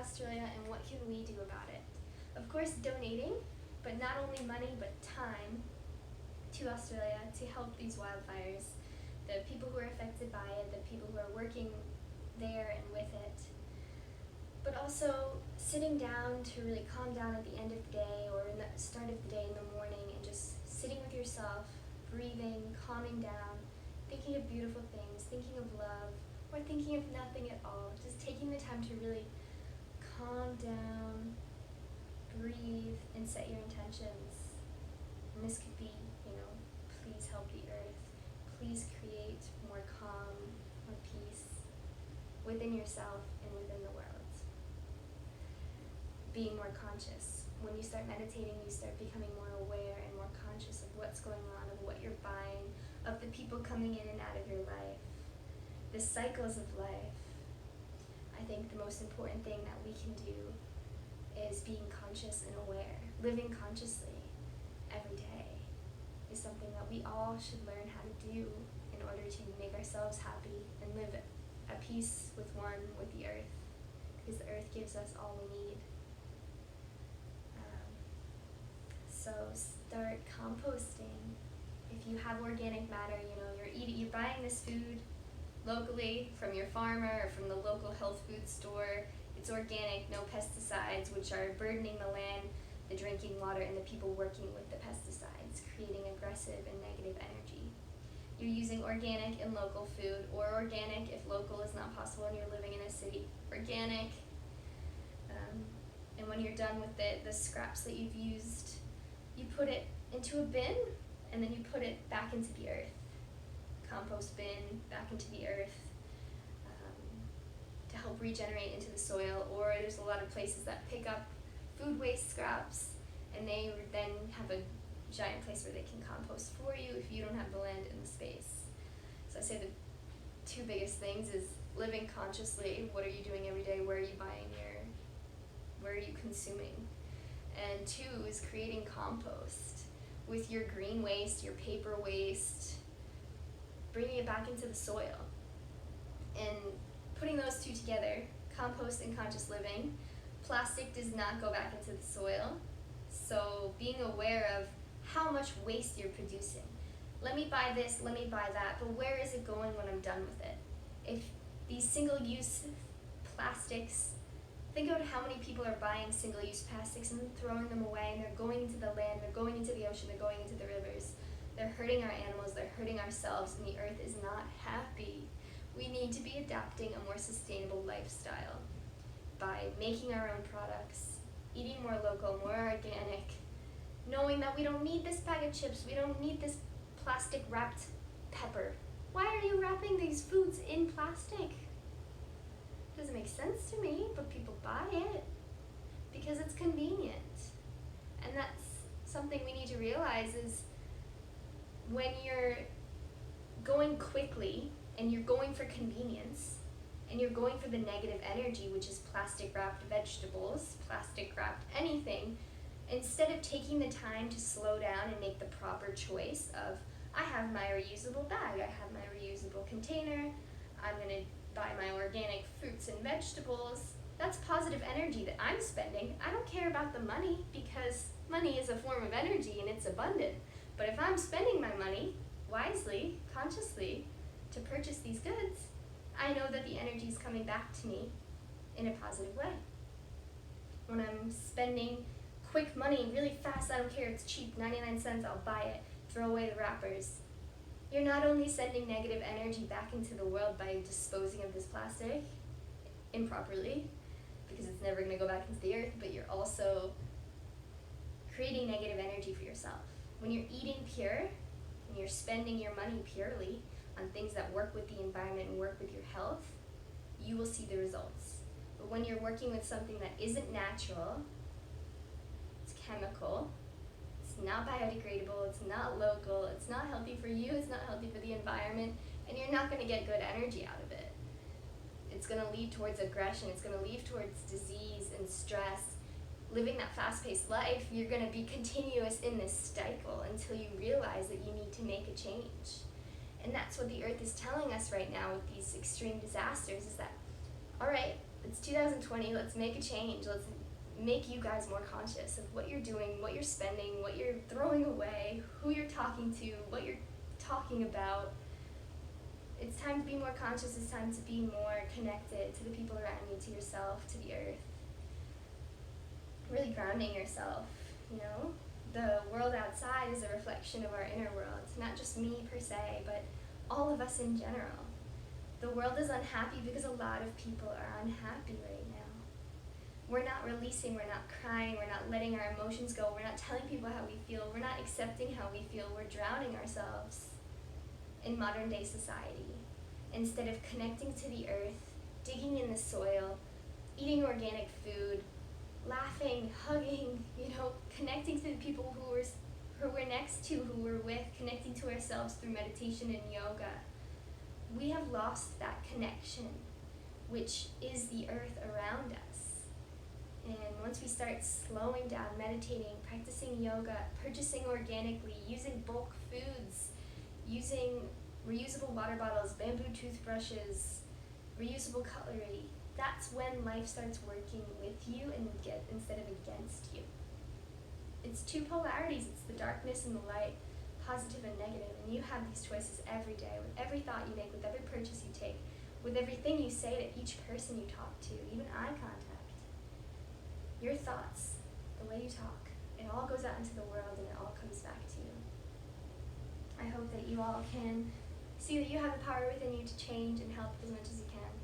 Australia and what can we do about it? Of course, donating, but not only money but time to Australia to help these wildfires, the people who are affected by it, the people who are working there and with it, but also sitting down to really calm down at the end of the day or in the start of the day in the morning and just sitting with yourself, breathing, calming down, thinking of beautiful things, thinking of love, or thinking of nothing at all. Just taking the time to really calm down, breathe, and set your intentions. And this could be, please help the earth. Please create more calm, more peace within yourself and within the world. Being more conscious. When you start meditating, you start becoming more aware and more conscious of what's going on, of what you're buying, of the people coming in and out of your life, the cycles of life. I think the most important thing that we can do is being conscious and aware. Living consciously every day is something that we all should learn how to do in order to make ourselves happy and live at peace with the earth, because the earth gives us all we need. So start composting. If you have organic matter, you're buying this food locally from your farmer or from the local health food store. It's organic, no pesticides, which are burdening the land, the drinking water, and the people working with the pesticides, creating aggressive and negative energy. You're using organic and local food, or organic if local is not possible and you're living in a city. Organic. And when you're done with the scraps that you've used, you put it into a bin, and then you put it back into the earth. Compost bin, back into the earth, to help regenerate into the soil. Or there's a lot of places that pick up food waste scraps, and they then have a giant place where they can compost for you if you don't have the land and the space. So I say the two biggest things is living consciously. What are you doing every day? Where are you buying where are you consuming? And two is creating compost with your green waste, your paper waste, bringing it back into the soil. And putting those two together, compost and conscious living, plastic does not go back into the soil. So being aware of how much waste you're producing. Let me buy this, let me buy that, but where is it going when I'm done with it? If these single-use plastics, think about how many people are buying single-use plastics and throwing them away, and they're going into the land, they're going into the ocean, they're going into the rivers. They're hurting our animals, they're hurting ourselves, and the earth is not happy. We need to be adapting a more sustainable lifestyle by making our own products, eating more local, more organic, knowing that we don't need this bag of chips, we don't need this plastic wrapped pepper. Why are you wrapping these foods in plastic? Doesn't make sense to me, but people buy it because it's convenient. And that's something we need to realize is when you're going quickly and you're going for convenience and you're going for the negative energy, which is plastic wrapped vegetables, plastic wrapped anything, instead of taking the time to slow down and make the proper choice of, I have my reusable bag, I have my reusable container, I'm going to buy my organic fruits and vegetables. That's positive energy that I'm spending. I don't care about the money because money is a form of energy and it's abundant. But if I'm spending my money wisely, consciously, to purchase these goods, I know that the energy is coming back to me in a positive way. When I'm spending quick money really fast, I don't care, it's cheap, 99 cents, I'll buy it, throw away the wrappers. You're not only sending negative energy back into the world by disposing of this plastic improperly, because it's never going to go back into the earth, but you're also creating negative energy for yourself. When you're eating pure, and you're spending your money purely on things that work with the environment and work with your health, you will see the results. But when you're working with something that isn't natural, it's chemical, it's not biodegradable, it's not local, it's not healthy for you, it's not healthy for the environment, and you're not going to get good energy out of it. It's going to lead towards aggression, it's going to lead towards disease and stress. Living that fast-paced life, you're going to be continuous in this cycle until you realize that you need to make a change. And that's what the earth is telling us right now with these extreme disasters, is that, all right, it's 2020, let's make a change. Let's make you guys more conscious of what you're doing, what you're spending, what you're throwing away, who you're talking to, what you're talking about. It's time to be more conscious. It's time to be more connected to the people around you, to yourself, to the earth. Really grounding yourself, you know? The world outside is a reflection of our inner world. Not just me per se, but all of us in general. The world is unhappy because a lot of people are unhappy right now. We're not releasing, we're not crying, we're not letting our emotions go, we're not telling people how we feel, we're not accepting how we feel, we're drowning ourselves in modern day society. Instead of connecting to the earth, digging in the soil, eating organic food, laughing, hugging, connecting to the people who we're next to, who we're with, connecting to ourselves through meditation and yoga. We have lost that connection, which is the earth around us. And once we start slowing down, meditating, practicing yoga, purchasing organically, using bulk foods, using reusable water bottles, bamboo toothbrushes, reusable cutlery, that's when life starts working with you instead of against you. It's two polarities. It's the darkness and the light, positive and negative, and you have these choices every day, with every thought you make, with every purchase you take, with everything you say to each person you talk to, even eye contact. Your thoughts, the way you talk, it all goes out into the world and it all comes back to you. I hope that you all can see that you have the power within you to change and help as much as you can.